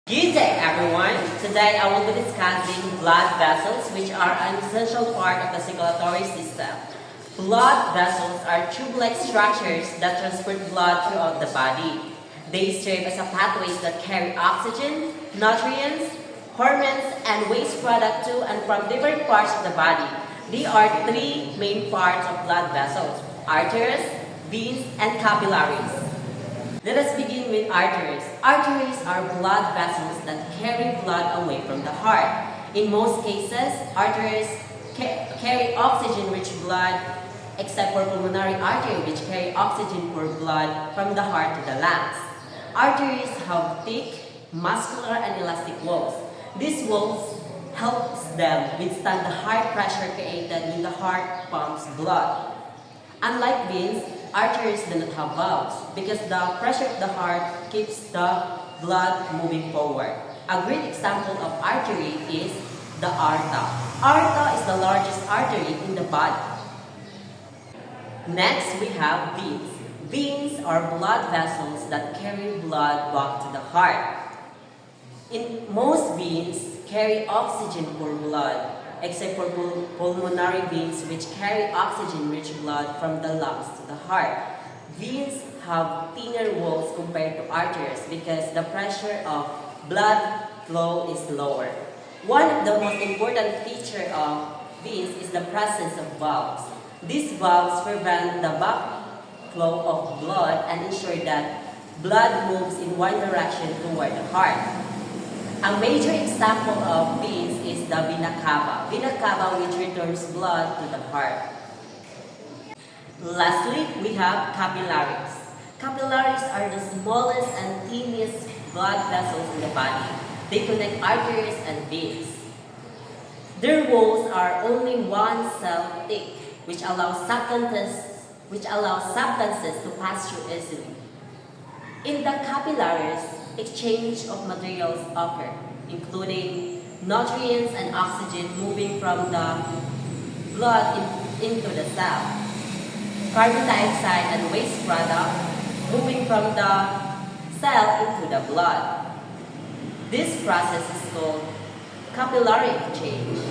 Good day, everyone. Today I will be discussing blood vessels, which are an essential part of the circulatory system. Blood vessels are tube-like structures that transport blood throughout the body. They serve as a pathways that carry oxygen, nutrients, hormones, and waste product to and from different parts of the body. There are three main parts of blood vessels: arteries, veins, and capillaries. Let us begin with arteries. Arteries are blood vessels that carry blood away from the heart. In most cases, arteries carry oxygen-rich blood, except for pulmonary artery, which carry oxygen-poor blood from the heart to the lungs. Arteries have thick, muscular, and elastic walls. These walls helps them withstand the high pressure created when the heart pumps blood. Unlike veins, arteries do not have valves because the pressure of the heart keeps the blood moving forward. A great example of artery is the aorta. Aorta is the largest artery in the body. Next, we have veins. Veins are blood vessels that carry blood back to the heart. In most veins carry oxygen for blood, except for pulmonary veins which carry oxygen-rich blood from the lungs to the heart. Veins have thinner walls compared to arteries because the pressure of blood flow is lower. One of the most important features of veins is the presence of valves. These valves prevent the backflow of blood and ensure that blood moves in one direction toward the heart. A major example of veins is the vena cava. Vena cava which returns blood to the heart. Lastly, we have capillaries. Capillaries are the smallest and thinnest blood vessels in the body. They connect arteries and veins. Their walls are only one cell thick, which allows substances to pass through easily. In the capillaries, exchange of materials occur, including nutrients and oxygen moving from the blood into the cell, carbon dioxide and waste product moving from the cell into the blood. This process is called capillary exchange.